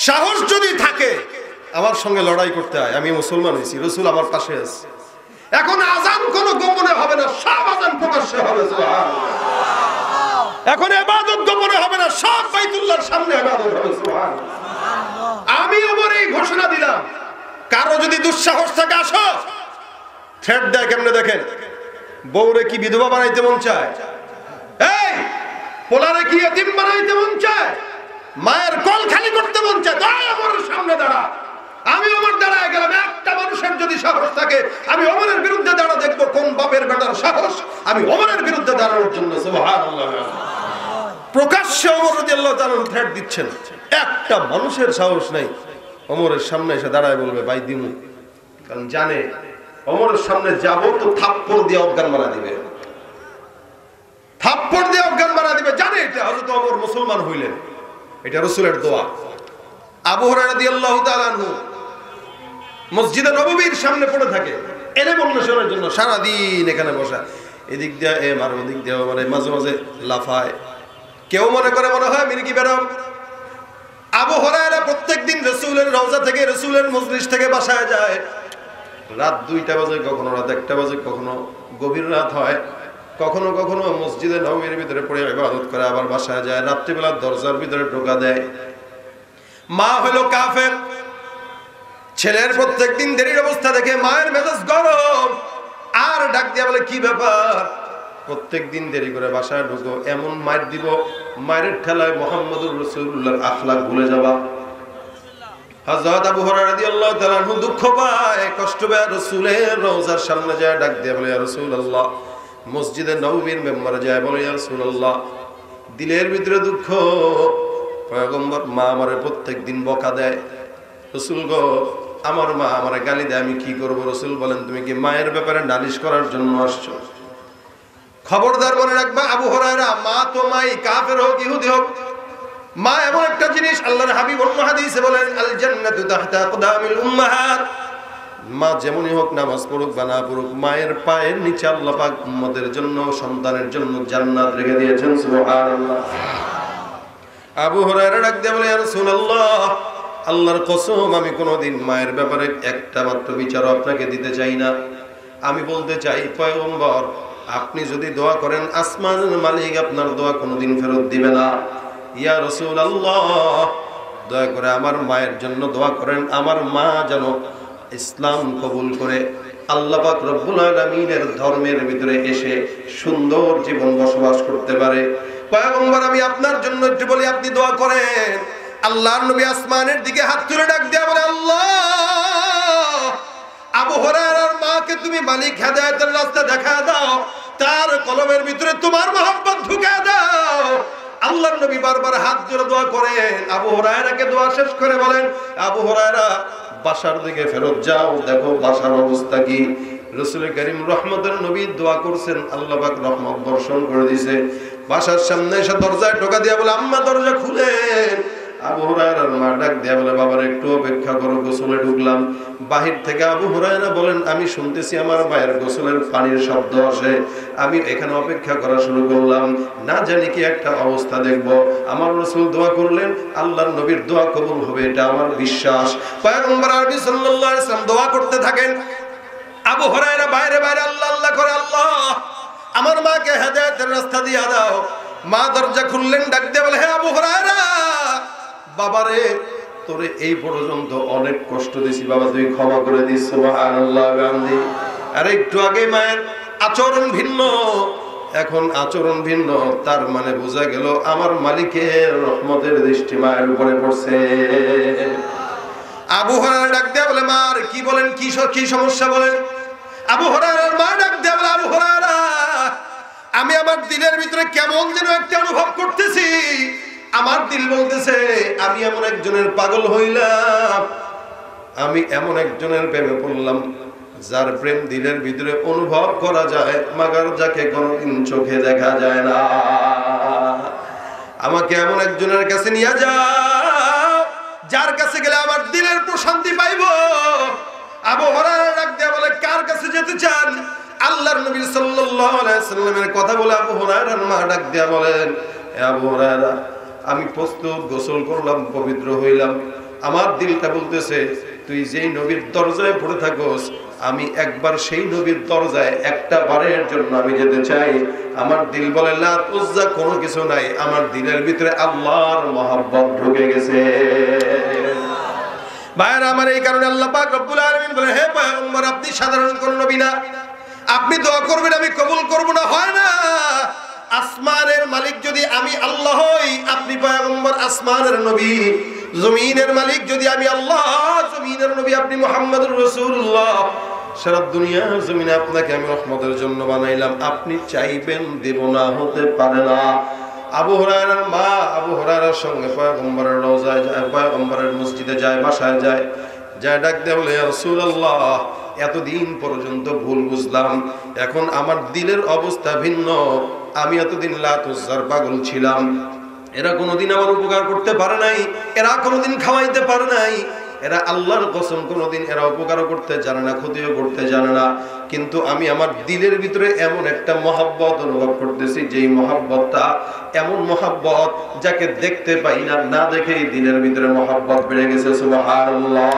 A: সাহস যদি থাকে আমার সঙ্গে লড়াই করতে হয়, আমি মুসলমান হয়েছি, রাসূল আমার পাশে আছে। এখন আযান কোনো গোপনে হবে না, সব আযান প্রকাশ্যে হবে। এখন ইবাদত গোপনে হবে না, সব বাইতুল্লাহর সামনে ইবাদত হবে। আমি ওমর এই ঘোষণা দিলাম, কারো যদি দুঃসাহস থাকে আসো। থ্রেট দেয় কেমনে দেখেন, বউরে কি বিধবা বানাইতে মন চায়, এই পোলারে কি এতিম বানাইতে মন চায়, মায়ের কোল খালি করতে মন চায়, তাই ওমরের সামনে দাঁড়া। আমি ওমর দাঁড়ায় গেলাম, একটা মানুষের যদি সাহস থাকে আমি ওমরের বিরুদ্ধে দাঁড়া, দেখবো কোন বাপের বেটার সাহস আমি ওমরের বিরুদ্ধে দাঁড়ানোর জন্য। সুবহানাল্লাহ। প্রকাশ্যে ওমর রাদিয়াল্লাহু তাআলা থ্রেট দিচ্ছেন, একটা মানুষের সাহস নাই ওমরের সামনে এসে দাঁড়ায় বলবে ভাই দিমু, কারণ জানে ওমরের সামনে যাব তো থাপ্পড় দিয়ে অজ্ঞান মারা দিবে, জানে এটা। হযরত ওমর মুসলমান হইলেন, এটা রাসূলের দোয়া। আবু হুরায়রা রাদিয়াল্লাহু তাআলা আনহু মসজিদে নববীর সামনে পড়ে থাকে ইলম অন্বেষণের জন্য, সারা দিন এখানে বসা, এদিক দিয়ে মার, ওদিক দিয়ে মানে মাঝে মাঝে লাফায়, কেউ মনে করে মনে হয় মির্গি বেরম। আবু হুরায়রা প্রত্যেকদিন রাসূলের রওজা থেকে, রাসূলের মজলিস থেকে বাসায় যায়, রাত 2টা বাজে, কখনো রাত 1টা বাজে, কখনো গভীর রাত হয়, কখনো কখনো মসজিদে নববীর ভিতরে পড়ে ইবাদত করে আবার বাসায় যায়, রাত্রিবেলা দরজার ভিতরে ঢোকা দেয়। মা হলো কাফের, ছেলের প্রত্যেকদিন দেরির অবস্থা দেখে মায়ের মেজাজ গরম, আর ডাক দিয়া বলে কি ব্যাপার, প্রত্যেকদিন দেরি করে বাসায় ঢুকো, এমন মার দিব মায়ের ঠেলায় মুহাম্মদুর রাসূলুল্লাহর আখলাক ভুলে যাবা। হযরত আবু হুরায়রা রাদিয়াল্লাহু তাআলা আনহু দুঃখ পায়, কষ্ট পায়, রাসূলের রওজার সামনে যায় ডাক দিয়া বলে ইয়া রাসূলুল্লাহ, মসজিদে নববীর মেম্বারে যায় বলে ইয়া রাসূলুল্লাহ, দিলের ভিতরে দুঃখ, পয়গম্বর মা আমারে প্রত্যেকদিন বকা দেয়, রাসূল গো আমার মা আমারে গালি দেয়, আমি কি করব? রাসূল বলেন তুমি কি মায়ের ব্যাপারে নালিশ করার জন্য আসছো? খবরদার মনে রাখবা আবু হুরায়রা, মা তো মাই, কাফের হোক ইহুদি হোক, মা এমন একটা জিনিস, আল্লাহর হাবিব অন্য হাদিসে বলেন আল জান্নাতু তাহতা আকদামিল উম্মাহাত, মা যেমনই হোক, নামাজ পড়ুক বা না পড়ুক, মায়ের পায়ের নিচে আল্লাহ পাক উম্মতের জন্য, সন্তানের জন্য জান্নাত রেখে দিয়েছেন। সুবহানাল্লাহ। আবু হুরায়রা ডাক দিয়ে বলে ইয়া রাসূলুল্লাহ, আল্লাহর কসম আমি কোনোদিন মায়ের ব্যাপারে একটা মাত্র বিচার আপনাকে দিতে চাই না। আমি বলতে চাই পয়গম্বর, আপনি যদি দোয়া করেন আসমানের মালিক আপনার দোয়া কোনোদিন ফেরত দিবে না। ইয়া রাসূলুল্লাহ, দয়া করে আমার মায়ের জন্য দোয়া করেন, আমার মা যেন ইসলাম কবুল করে আল্লাহ পাক রব্বুল আলামিনের ধর্মের ভিতরে এসে সুন্দর জীবন বসবাস করতে পারে। পয়গম্বর আমি আপনার জন্য একটু বলি, আপনি দোয়া করেন। আল্লাহর নবী আসমানের দিকে হাত তুলে ডাক দেয়া বলে আল্লাহ, আবু হুরায়রার মাকে তুমি মালিক হেদায়েতের রাস্তা দেখা দাও, তার কলমের ভিতরে তোমার মহব্বত ঢুকে দাও, আল্লাহর নবী বারবার হাত জোড়ে দোয়া করেন। আবু হুরায়রাকে দোয়া শেষ করে বলেন, আবু হুরায়রা বাসার দিকে ফেরত যাও, দেখো বাসার অবস্থা কি। রাসূল করিম রহমতের নবী দোয়া করছেন, আল্লাহ পাক রহমত বর্ষণ করে দিয়েছে। বাসার সামনে এসে দরজায় টোকা দিয়া বলে, আম্মা দরজা খুলেন। আবু হুরায়রার মা ডাক দিয়া বলে, বাবার একটু অপেক্ষা করো, গোসলে ঢুকলাম। বাহির থেকে আবু হুরায়রা বলেন, আমি শুনতেছি আমার মায়ের গোসলের পানির শব্দ আসে, আমি এখানে অপেক্ষা করা শুরু করলাম, না জানি কি একটা অবস্থা দেখব। আমার রাসূল দোয়া করলেন, আল্লাহর নবীর দোয়া কবুল হবে, এটা আমার বিশ্বাস। পয়গম্বর আরবি সাল্লাল্লাহু আলাইহি ওয়াসাল্লাম দোয়া করতে থাকেন। আবু হুরায়রা বাইরে বাইরে আল্লাহ আল্লাহ করে, আল্লাহ আমার মাকে হেদায়েতের রাস্তা দিয়া দাও। মা দরজা খুললেন, ডাক দিয়ে বলে, হে আবু হুরায়রা, বাবারে তোরে এই পর্যন্ত অনেক কষ্ট দিছি, বাবা তুই ক্ষমা করে দিস। সুবহানাল্লাহ গান্ধী। আর একটু আগে মায়ের আচরণ ভিন্ন, এখন আচরণ ভিন্ন, তার মানে বোঝা গেল আমার মালিকের রহমতের দৃষ্টি মায়ের উপরে পড়ছে। আবু হুরায়রা ডাক দিয়ে বলে, মা কি বলেন, কি সমস্যা বলেন। আবু হুরায়রার মা ডাক দিয়ে বলে, আবু হুরায়রা, আমি আমার দিলের ভিতরে কেমন যেন একটা অনুভব করতেছি। আমার দিল বলতেছে আমি এমন একজনের পাগল হইলাম, আমি এমন একজনের প্রেমে পড়লাম যার প্রেম দিলের ভিতরে অনুভব করা যায়, মাগার যাকে কোনোদিন চোখে দেখা যায় না। আমাকে এমন একজনের কাছে নিয়ে যাও যার কাছে গেলে আমার দিলের প্রশান্তি পাইব। আবু হুরায়রা ডাক দিয়ে বলে, কার কাছে যেতে চান? আল্লাহর নবী সাল্লাল্লাহু আলাইহি সাল্লামের কথা বলে আবু হুরায়রার মা ডাক দিয়ে বলেন, হে আবু হুরায়রা, আমি প্রস্তুত, গোসল করলাম, পবিত্র হইলাম, আমার দিলটা বলতেছে তুই যেই নবীর দরজায় পড়ে থাকোস, আমি একবার সেই নবীর দরজায় একটা বারের জন্য আমি যেতে চাই। আমার দিল বলে লাত উজ্জা কোনো কিছু নাই, আমার দিলের ভিতরে আল্লাহর মহব্বত ঢুকে গেছে। ভাইরা আমার, এই কারণে আল্লাহ পাক রব্বুল আলামিন বলে, হে পয়গম্বর, আপনি সাধারণ কোন নবী না, আপনি দোয়া করবেন আমি কবুল করব না, হয় না। আসমানের মালিক যদি আমি আল্লাহ হই, আপনি পয়গম্বর আসমানের নবী। জমিনের মালিক যদি আমি আল্লাহ, জমিনের নবী আপনি মুহাম্মদুর রাসূলুল্লাহ। সারা দুনিয়ার জমিনে আপনাকে আমি রহমতের জন্য বানাইলাম, আপনি চাইবেন দেব না, হতে পারে না। আবু হুরায়রার মা আবু হুরায়রার সঙ্গে পয়গম্বরের রওজায় যায়, পয়গম্বরের মসজিদে যায়, বাসায় যায়, ডাক দিয়ে বলে, ইয়া রাসূলুল্লাহ, এতদিন পর্যন্ত ভুল বুঝলাম, এখন আমার দিলের অবস্থা ভিন্ন। আমি এতদিন লাত উজ্জার পাগল ছিলাম, এরা কোনোদিন আমার উপকার করতে পারে নাই, এরা কোনোদিন খাওয়াইতে পারে নাই, এরা আল্লাহর কসম কোনোদিন এরা উপকারও করতে জানে না, ক্ষতিও করতে জানে না। কিন্তু আমি আমার দিলের ভিতরে এমন একটা মহব্বত অনুভব করতেছি, যেই মহব্বতটা এমন মহব্বত যাকে দেখতে পাই না, না দেখেই দিলের ভিতরে মহব্বত বেড়ে গেছে। সুবহানাল্লাহ।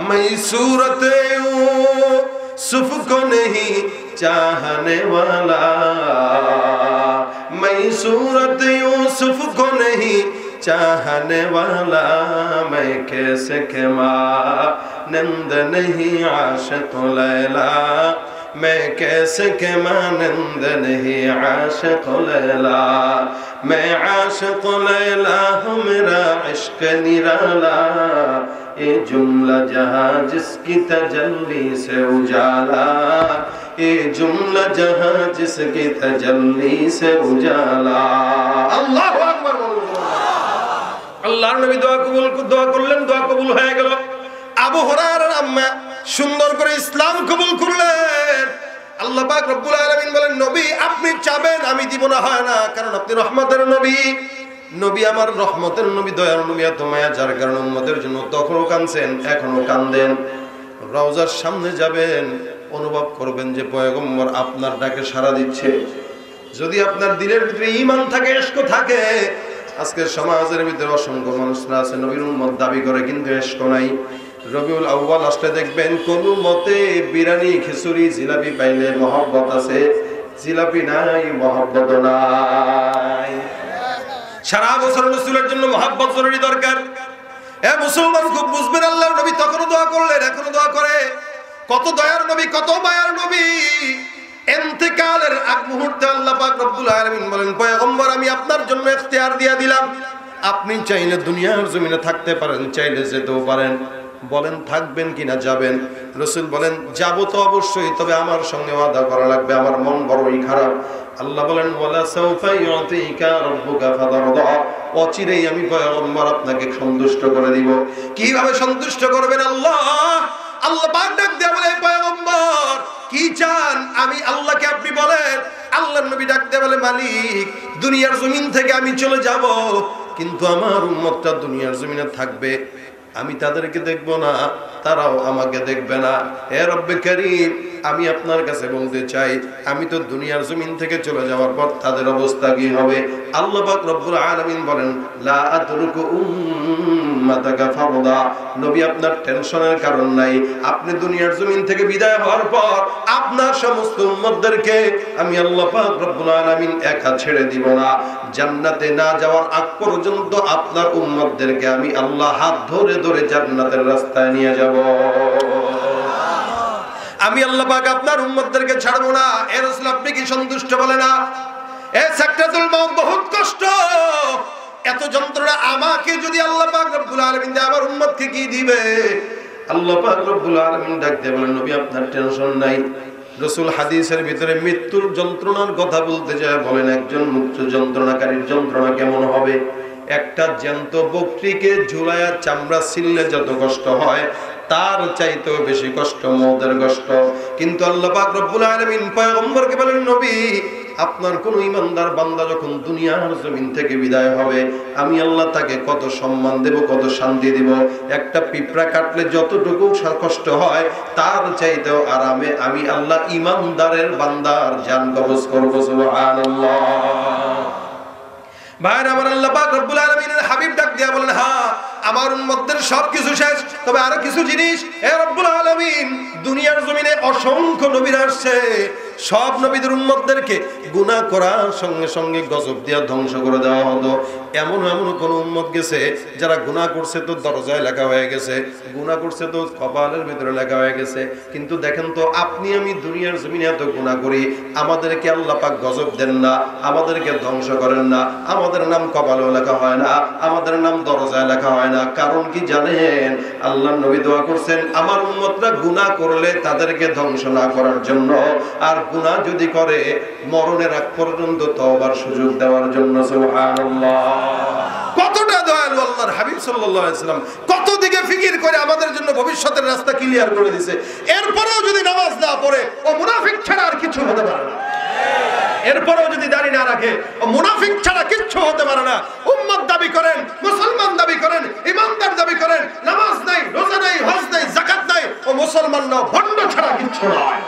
A: मैं सूरत यूसुफ को नहीं चाहने वाला, मैं सूरत यूसुफ को नहीं चाहने वाला, मैं कैसे के मानंद नहीं आशिक लैला, मैं कैसे के मानंद नहीं आशिक लैला, मैं आशिक लैला हूँ, मेरा इश्क निराला, ये जुमला जहाँ जिसकी तजल्ली से उजाला, ये जुमला जहाँ जिसकी तजल्ली से उजाला। अल्लाहु আকবার। আল্লাহর নবী দোয়া করলেন, দোয়া কবুল হয়ে গেল। আবু হুরায়রার আম্মা সুন্দর করে ইসলাম কবুল করলেন। আল্লাহ পাক রব্বুল আলামিন বলেন, নবী আপনি চাবেন আমি দিব না, হয় না, কারণ আপনি রহমতের নবী। নবী আমার রহমতের নবী, দয়ার নবী, এত মায়া যার কারণে উম্মতের জন্য তখনও কাঁদছেন, এখনো কাঁদেন। রওজার সামনে যাবেন, অনুভব করবেন যে পয়গম্বর আপনার ডাকে সাড়া দিচ্ছে। যদি আপনার দিলের ভিতরে ঈমান থাকে, ইশক থাকে। আজকে সমাজের ভিতরে অসংখ্য মানুষরা আছে নবীর উম্মত দাবি করে, কিন্তু ইশক নাই। রবিউল আউয়াল আসলে দেখবেন কোন মতে বিরিয়ানি, খিচুড়ি, জিলাপি পাইলে মহব্বত আছে, জিলাপি নাই, মহব্বত নাই। সারা বছর রাসূলের জন্য মহব্বত জরুরি দরকার। এ মুসলমান খুব বুঝবেন, আল্লাহর নবী তখনও দোয়া করলেন, এখনো দোয়া করে। কত দয়ার নবী, কত মায়ার নবী। ইন্তেকালের আগ মুহূর্তে আল্লাহ পাক রব্বুল আলামিন বলেন, পয়গম্বর আমি আপনার জন্য ইখতিয়ার দিয়ে দিলাম, আপনি চাইলে দুনিয়ার জমিনে থাকতে পারেন, চাইলে যেতেও পারেন। বলেন থাকবেন কিনা, যাবেন? রাসূল বলেন যাব তো অবশ্যই, তবে আমার সঙ্গে ওয়াদা করা লাগবে, আমার মন বড়ই খারাপ। আল্লাহ বলেন ওয়ালা সাউফা ইউতিকা রাব্বুকা ফাতারদা, অচিরেই আমি পয়গম্বর আপনাকে সন্তুষ্ট করে দিব। কিভাবে সন্তুষ্ট করবেন আল্লাহ? আল্লাহ পাক ডাক দিয়ে বলে, পয়গম্বর কি চান? আমি আল্লাহকে আপনি বলেন। আল্লাহর নবী ডাক দিয়ে বলে, মালিক দুনিয়ার জমিন থেকে আমি চলে যাব, কিন্তু আমার উম্মতটা দুনিয়ার জমিনে থাকবে, আমি তাদেরকে দেখব না, তারাও আমাকে দেখবে না। হে রব্বে কারীম, আমি আপনার কাছে বলতে চাই, আমি তো দুনিয়ার জমিন থেকে চলে যাওয়ার পর তাদের অবস্থা কি হবে? আল্লাহ পাক রব্বুল আলামিন বলেন, লা আতরুকু উম্মাতাকা ফারদা। নবী আপনার টেনশনের কারণ নাই, আপনি দুনিয়ার জমিন থেকে বিদায় হওয়ার পর আপনার সমস্ত উম্মতদেরকে আমি আল্লাহ পাক রব্বুল আলামিন একা ছেড়ে দিব না। জান্নাতে না যাওয়ার আগ পর্যন্ত আপনার উম্মতদেরকে আমি আল্লাহ হাত ধরে ধরে জান্নাতের রাস্তায় নিয়ে যাব। আমি আল্লাহ পাক আপনার উম্মতদেরকে ছাড়বো না। এ রাসূল আপনি কি সন্তুষ্ট? বলে না। এ সাকরাতুল মাউত বহুত কষ্ট, এত যন্ত্রণা আমাকে যদি আল্লাহ পাক রব্বুল আলামিন দেয়, আমার উম্মতকে কি দিবে? আল্লাহ পাক রব্বুল আলামিন ডাক দিয়ে বলেন, নবী আপনার টেনশন নাই। রাসূল হাদিসের ভিতরে মৃত্যুর যন্ত্রণার কথা বলতে যায় বলেন, একজন মৃত্যু যন্ত্রণাকারীর যন্ত্রণা কেমন হবে? একটা জ্যান্ত বকরিকে ঝুলায়া চামড়া ছিললে যত কষ্ট হয়, তার চাইতেও বেশি কষ্ট মওতের কষ্ট। কিন্তু আল্লাহ পাক রব্বুল আলামিন পয়গম্বরকে বলেন, নবী আপনার কোন ঈমানদার বান্দা যখন দুনিয়ার জমিন থেকে বিদায় হবে, আমি আল্লাহ তাকে কত সম্মান দেব, কত শান্তি দেব। একটা পিঁপড়া কাটলে যতটুকু কষ্ট হয়, তার চাইতেও আরামে আমি আল্লাহ ঈমানদারের বান্দার জান কবজ করব। সুবহানাল্লাহ। ভাইরা আমার, আল্লাহ পাক রব্বুল আলামিনের হাবিব ডাক দিয়া বলেন, হ্যাঁ আমার উম্মতদের সবকিছু শেষ, তবে আরো কিছু জিনিস। হে রব্বুল আলামিন, দুনিয়ার জমিনে অসংখ্য নবীরা আসছে, সব নবীদের উম্মতদেরকে গুনাহ করার সঙ্গে সঙ্গে গজব দিয়া ধ্বংস করে দেওয়া হতো। এমন এমন কোন উম্মত গেছে যারা গুনাহ করছে তো দরজায় লেখা হয়ে গেছে, গুনাহ করছে তো কপালের ভিতরে লেখা হয়ে গেছে। কিন্তু দেখেন তো, আপনি আমি দুনিয়ার জমিনে এত গুনাহ করি, আমাদেরকে আল্লাহ পাক গজব দেন না, আমাদেরকে ধ্বংস করেন না, আমাদের নাম কপালেও লেখা হয় না, আমাদের নাম দরজায় লেখা হয় না। কারণ কি জানেন? আল্লাহর নবী দোয়া করছেন, আমার উম্মতরা গুনাহ করলে তাদেরকে ধ্বংস না করার জন্য, আর গুনাহ যদি করে মরণের আগ পর্যন্ত তওবার সুযোগ দেওয়ার জন্য। সুবহানাল্লাহ। কতটা দয়ালু আল্লাহর হাবিব সাল্লাল্লাহু আলাইহি ওয়াসাল্লাম, কত দিকে ফিকির করে আমাদের জন্য ভবিষ্যতের রাস্তা ক্লিয়ার করে দিয়েছে। এরপরেও যদি নামাজ না পড়ে, ও মুনাফিক ছাড়া আর কিছু হতে পারে না। এরপরেও যদি দাড়ি না রাখে, ও মুনাফিক ছাড়া কিচ্ছু হতে পারে না। উম্মত দাবি করেন, মুসলমান দাবি করেন, ইমানদার দাবি করেন, নামাজ নাই, রোজা নাই, হজ নাই, যাকাত নাই, ও মুসলমান না, ভণ্ড ছাড়া কিচ্ছু নয়।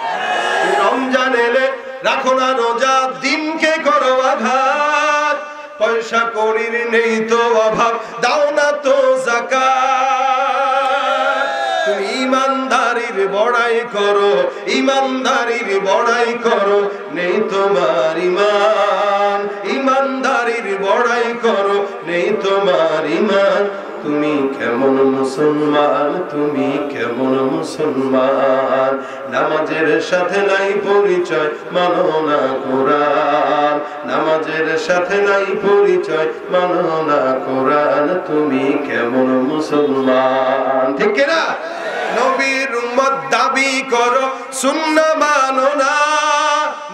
A: রমজান এলে রাখো না রোজা, দিনকে করো আঘাত, পয়সা কড়ির নেই তো অভাব, দাও না তো যাকাত। তুমি ইমানদারির বড়াই করো, ইমানদারির বড়াই করো, নেই তোমার ঈমান, ইমানদারির বড়াই করো, নেই তোমার ঈমান। তুমি কেমন মুসলমান, তুমি কেমন মুসলমান, নামাজের সাথে নাই পরিচয়, মানো না কোরআন, নামাজের সাথে নাই পরিচয়, মানো না কোরআন, তুমি কেমন মুসলমান। ঠিক কিনা? নবীর উম্মত দাবি করো, সুন্নাহ মানো না,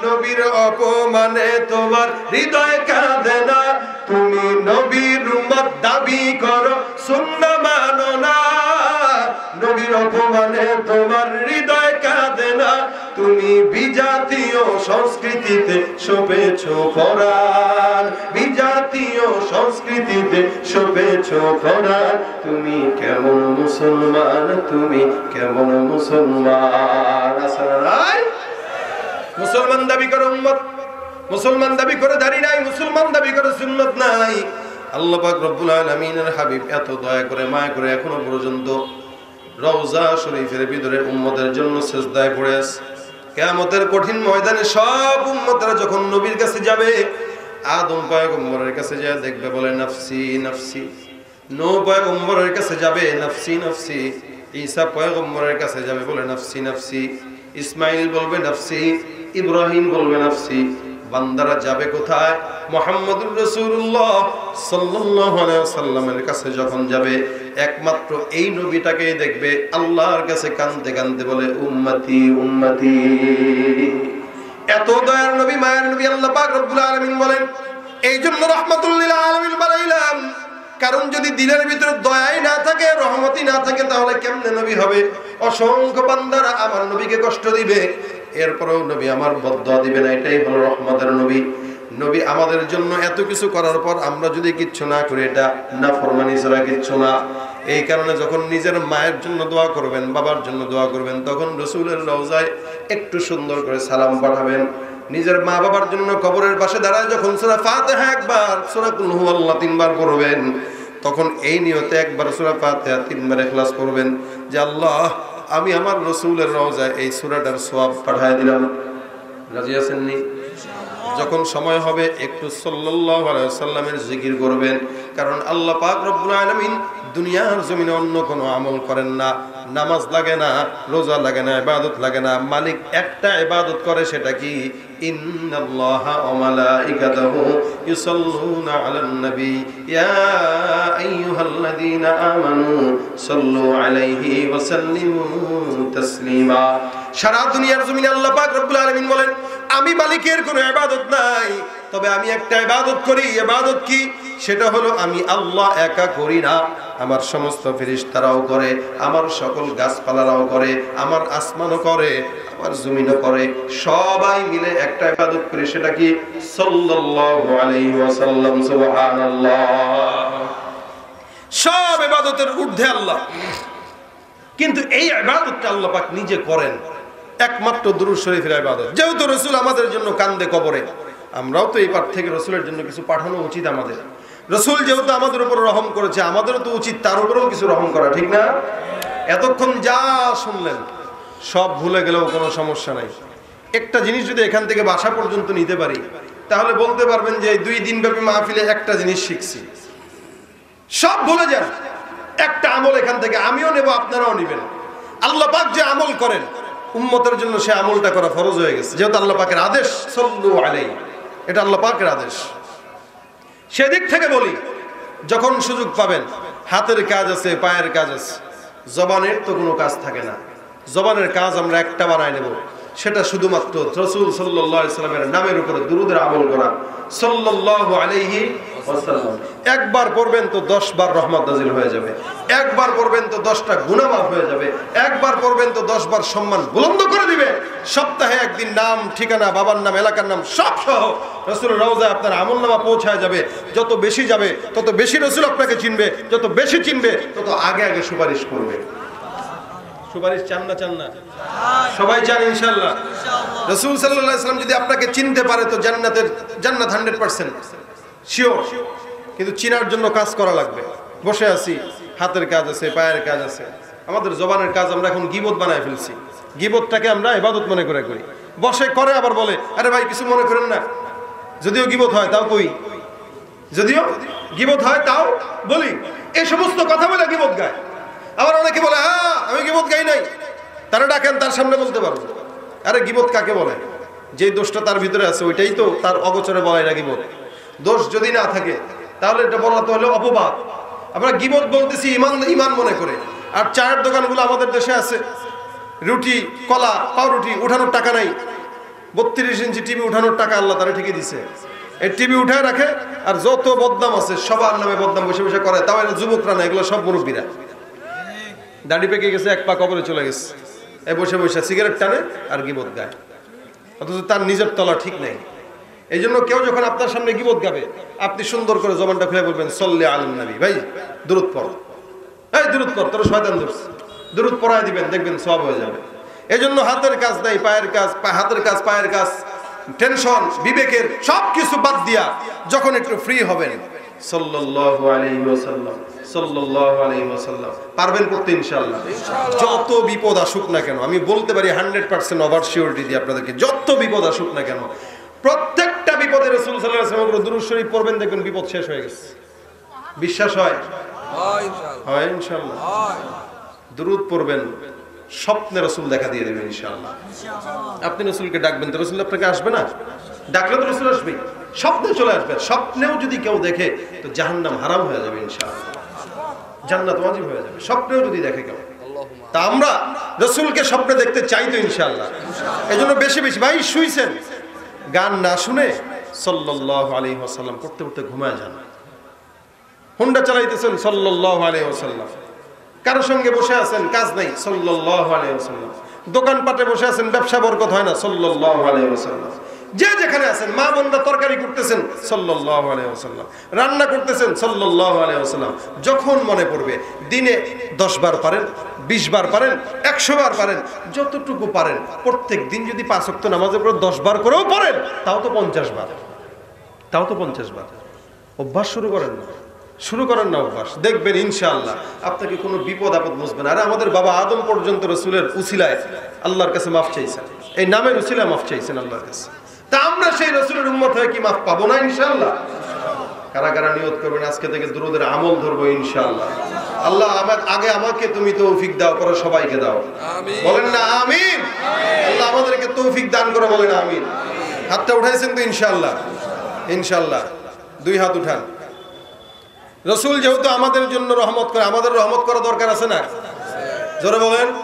A: নবীর অপমানে তোমার হৃদয় কাঁদে না। তুমি নবীর উম্মত দাবি করো, সুন্নাহ মানো না, নবীর অপমানে তোমার হৃদয় কাঁদে না। তুমি বিজাতীয় সংস্কৃতিতে শোভেছো কোরআন, বিজাতীয় সংস্কৃতিতে শোভেছো কোরআন, তুমি কেমন মুসলমান, তুমি কেমন মুসলমান। মুসলমান দাবি করে উম্মত, মুসলমান দাবি করে দাড়ি নাই, মুসলমান দাবি করে সুন্নাত নাই। আল্লাহ পাক রব্বুল আলামিনের হাবিব এত দয়া করে মায়া করে এখনো পর্যন্ত রওজা শরীফের ভিতরে উম্মতের জন্য সিজদায় পড়ে আছে। কিয়ামতের কঠিন ময়দানে সব উম্মতরা যখন নবীর কাছে যাবে, আদম পয়গম্বরের কাছে যায় দেখবে, বলে নাফসি নাফসি। নূহ পয়গম্বরের কাছে যাবে, নাফসি নাফসি। ঈসা পয়গম্বরের কাছে যাবে, বলে নাফসি নাফসি। ইসমাইল বলবে নাফসি, ইব্রাহিম বলবে নাফসি, বান্দারা যাবে কোথায়? মুহাম্মদুর রাসূলুল্লাহ সাল্লাল্লাহু আলাইহি ওয়াসাল্লামের কাছে যখন যাবে, একমাত্র এই নবীটাকেই দেখবে। আল্লাহর কাছে কাঁদতে কাঁদতে বলে, উম্মতি উম্মতি। এত দয়ার নবী, মায়ের নবী, আল্লাহ পাক রব্বুল আলামিন বলেন, এই জন্য রাহমাতুল লিল আলামিন বানাইলাম। কারণ যদি দিলের ভিতরে দয়াই না থাকে, রহমতই না থাকে, তাহলে কেমনে নবী হবে? অসংখ্য বান্দারা আমার নবীকে কষ্ট দিবে, এরপরেও নবী আমার বদদুয়া দিবে না। এটাই হলো রহমতের নবী। নবী আমাদের জন্য এত কিছু করার পর আমরা যদি কিচ্ছু না করি, এটা নাফরমানি ছাড়া কিচ্ছু না। এই কারণে যখন নিজের মায়ের জন্য দোয়া করবেন, বাবার জন্য দোয়া করবেন, তখন রাসূলের রওজায় একটু সুন্দর করে সালাম পাঠাবেন। নিজের মা বাবার জন্য কবরের পাশে দাঁড়ায় যখন সূরা ফাতিহা একবার, সূরা কুল হুয়াল্লাহ 3 বার পড়বেন, তখন এই নিয়তে একবার সূরা ফাতিহা 3 বার ইখলাস করবেন যে আল্লাহ, আমি আমার রাসূলের রওজায় এই সূরাটার সওয়াব পাঠিয়ে দিলাম। রাজি আছেন নি? যখন সময় হবে একটু সাল্লাল্লাহু আলাইহি ওয়াসাল্লামের জিকির করবেন। কারণ আল্লাহ পাক রব্বুল আলামিন দুনিয়ার জমিনে অন্য কোনো আমল করেন না। নামাজ লাগে না, রোজা লাগে না, ইবাদত লাগে না। মালিক একটা ইবাদত করে, সেটা কি? ইন্নাল্লাহা ওয়া মালাইকাতাহু ইউসাল্লুনা আলান নবী ইয়া আইয়ুহাল্লাযীনা আমানু সাল্লু আলাইহি ওয়া সাল্লিমু তাসলিমা। সারা দুনিয়ার জমিনে আল্লাহ পাক রব্বুল আলামিন বলেন, আমি মালিকের কোনো ইবাদত নাই, তবে আমি একটা ইবাদত করি। ইবাদত কি? সেটা হলো আমি আল্লাহ একা করি না, আমার সমস্ত ফেরেশতারাও করে, আমার সকল গাছপালারাও করে, আমার আসমানও করে, আমার জমিনও করে, সবাই মিলে একটা ইবাদত করি। সেটা কি? সাল্লাল্লাহু আলাইহি ওয়াসাল্লাম। সুবহানাল্লাহ। সব ইবাদতের ঊর্ধ্বে আল্লাহ। কিন্তু এই ইবাদতটা আল্লাহ পাক নিজে করেন, একমাত্র দুরূদ শরীফের ইবাদত। যেহেতু রাসূল আমাদের জন্য কান্দে কবরে, আমরাও তো এই পার থেকে রাসূলের জন্য কিছু পাঠানো উচিত আমাদের। রাসূল যেহেতু আমাদের উপর রহম করেছে, আমাদেরও তো উচিত তার উপরেও কিছু রহম করা, ঠিক না? এতক্ষণ যা শুনলেন সব ভুলে গেলেও কোনো সমস্যা নাই। একটা জিনিস যদি এখান থেকে বাসা পর্যন্ত নিতে পারি, তাহলে বলতে পারবেন যে এই 2 দিন ব্যাপী মাহফিলে একটা জিনিস শিখছি। সব ভুলে যান, একটা আমল এখান থেকে আমিও নেব, আপনারাও নেবেন। আল্লাহ পাক যে আমল করেন উম্মতের জন্য, সে আমলটা করা ফরজ হয়ে গেছে, যেহেতু আল্লাহ পাকের আদেশ। সাল্লু আলাইহি, এটা আল্লাহ পাকের আদেশ। সেদিক থেকে বলি, যখন সুযোগ পাবেন, হাতের কাজ আছে, পায়ের কাজ আছে, জবানের তো কোনো কাজ থাকে না। জবানের কাজ আমরা একটা বানায় নেব, সেটা শুধুমাত্র রাসূল সাল্লাল্লাহু আলাইহি ওয়াসাল্লামের নামের উপরে দুরূদের আমল করা। সাল্লাল্লাহু আলাইহি ওয়াসাল্লাম একবার পড়বেন তো 10 বার রহমত নাজিল হয়ে যাবে, একবার পড়বেন তো 10টা গুনাহ মাফ হয়ে যাবে, একবার পড়বেন তো 10 বার সম্মান বুলন্দ করে দিবে। সপ্তাহে একদিন নাম, ঠিকানা, বাবার নাম, এলাকার নাম সব সহ রাসূলের রওজায় আপনার আমলনামা পৌঁছায় যাবে। যত বেশি যাবে তত বেশি রাসূল আপনাকে চিনবে, যত বেশি চিনবে তত আগে আগে সুপারিশ করবে। সুপারিশ চান না? চান না? সবাই চান ইনশাআল্লাহ। রাসূল সাল্লাল্লাহু আলাইহি ওয়াসাল্লাম যদি আপনাকে চিনতে পারে তো জান্নাত 100% শিওর। কিন্তু চিনার জন্য কাজ করা লাগবে। বসে আছি, হাতের কাজ আছে, পায়ের কাজ আছে, আমাদের জবানের কাজ আমরা এখন গীবত বানায় ফেলছি। গীবতটাকে আমরা ইবাদত মনে করে করি। বসে করে আবার বলে, আরে ভাই কিছু মনে করেন না। যদিও গীবত হয় তাও কই, যদিও গীবত হয় তাও বলি। এই সমস্ত কথা বলে গীবত গায়। আবার অনেকে বলে, হ্যাঁ আমি গীবত গাই নাই, তারা ডাকেন, তার সামনে বলতে পারবো। আরে গীবত কাকে বলে? যেই দোষটা তার ভিতরে আছে ওইটাই তো তার অগোচরে বলা, এটা গীবত। দোষ যদি না থাকে তাহলে এটা বলা তো হলো অপবাদ। আমরা গীবত বলতেছি ইমান মনে করে। আর চায়ের দোকানগুলো আমাদের দেশে আছে, রুটি, কলা, পাউরুটি উঠানোর টাকা নাই, 32 ইঞ্চি টিভি উঠানোর টাকা আল্লাহ তারা ঠিকই দিছে। এই টিভি উঠায় রাখে, আর যত বদনাম আছে সবার নামে বদনাম বসে বসে করে। তাও এরা যুবকরা না, এগুলো সব মুরব্বীরা। দাড়ি পেকে গেছে, এক পা কবরে চলে গেছে, এ বসে বসে সিগারেট টানে আর গীবত গায়, অথচ তার নিজের তলা ঠিক নেই। এই জন্য কেউ যখন আপনার সামনে গীবত গাবে, আপনি সুন্দর করে জবানটা খুলে বলবেন, সল্লি আলান নবী, ভাই দুরূদ পড়, এই দুরূদ পড়, তোর শয়তান ধরছে, দুরূদ পড়ায় দিবেন, দেখবেন সওয়াব হয়ে যাবে। এই জন্য হাতের কাজ নাই, পায়ের কাজ, হাতের কাজ, পায়ের কাজ, টেনশন, বিবেকের সবকিছু বাদ দিয়া যখন একটু ফ্রি হবেন, সাল্লাল্লাহু আলাইহি ওয়াসাল্লাম, সাল্লাল্লাহু আলাইহি ওয়াসাল্লাম পারবেন করতে ইনশাআল্লাহ। যত বিপদ আসুক না কেন, আমি বলতে পারি 100% ওভার সিওরিটি দিয়ে আপনাদেরকে, যত বিপদ আসুক না কেন, প্রত্যেকটা বিপদে রাসূল সাল্লাল্লাহু আলাইহি ওয়াসাল্লাম দুরূদ শরীফ পড়বেন, দেখবেন বিপদ শেষ হয়ে গেছে। বিশ্বাস হয়? হয় ইনশাআল্লাহ। দুরূদ পড়বেন, স্বপ্নে রাসূল দেখা দিয়ে দেবেন ইনশাআল্লাহ। আপনি রাসূলকে ডাকবেন তো রাসূল আপনাকে আসবে না? ডাকলে তো রাসূল আসবে, স্বপ্নে চলে আসবে। স্বপ্নেও যদি কেউ দেখে তো জাহান্নাম হারাম হয়ে যাবে ইনশাআল্লাহ, জান্নাত ওয়াজিব হয়ে যাবে স্বপ্নেও যদি দেখে কেউ। তা আমরা রাসূলকে স্বপ্নে দেখতে চাই তো ইনশাআল্লাহ। এজন্য বেশি বেশি ভাই শুইছেন, গান না শুনে সাল্লাল্লাহু আলাইহি ওয়াসাল্লাম করতে করতে ঘুমায় যান। হুন্ডা চালাইতেছেন সাল্লাল্লাহু আলাইহি ওয়াসাল্লাম, কারো সঙ্গে বসে আছেন কাজ নাই সাল্লাল্লাহু আলাইহি ওয়াসাল্লাম, দোকানপাটে বসে আছেন ব্যবসা বরকত হয় না সাল্লাল্লাহু আলাইহি ওয়াসাল্লাম, যে যেখানে আছেন মা বোনরা তরকারি করতেছেন সাল্লাল্লাহু আলাইহি ওয়াসাল্লাম, রান্না করতেছেন সাল্লাল্লাহু আলাইহি ওয়াসাল্লাম। যখন মনে পড়বে দিনে 10 বার পারেন, 20 বার পারেন, 100 বার পারেন, যতটুকু পারেন প্রত্যেক দিন যদি 5 ওয়াক্ত নামাজের পর 10 বার করেও পড়েন তাও তো 50 বার, তাও তো 50 বার। অভ্যাস শুরু করেন না, শুরু করেন না অভ্যাস, দেখবেন ইনশাআল্লাহ আপনাকে কোনো বিপদ আপদ বুঝবে না। আরে আমাদের বাবা আদম পর্যন্ত রাসূলের উসিলায় আল্লাহর কাছে মাফ চাইছেন, এই নামের উসিলায় মাফ চাইছেন আল্লাহর কাছে। তা আমরা সেই রাসূলের উম্মত হয়ে কি মাফ পাবো না ইনশাআল্লাহ? কারা কারা নিয়ত করবেন আজকে থেকে দুরূদের আমল ধরবো ইনশাআল্লাহ। আল্লাহ আগে আমাকে তুমি তৌফিক দাও, করো সবাইকে দাও, বলেন না আমিন। আল্লাহ আমাদেরকে তৌফিক দান করো, বলেন আমিন। হাতটা উঠাইছেন তো ইনশাআল্লাহ? ইনশাআল্লাহ 2 হাত উঠান। রাসূল যেহেতু আমাদের জন্য রহমত করে, আমাদের রহমত করা দরকার আছে না? জোরে বলেন।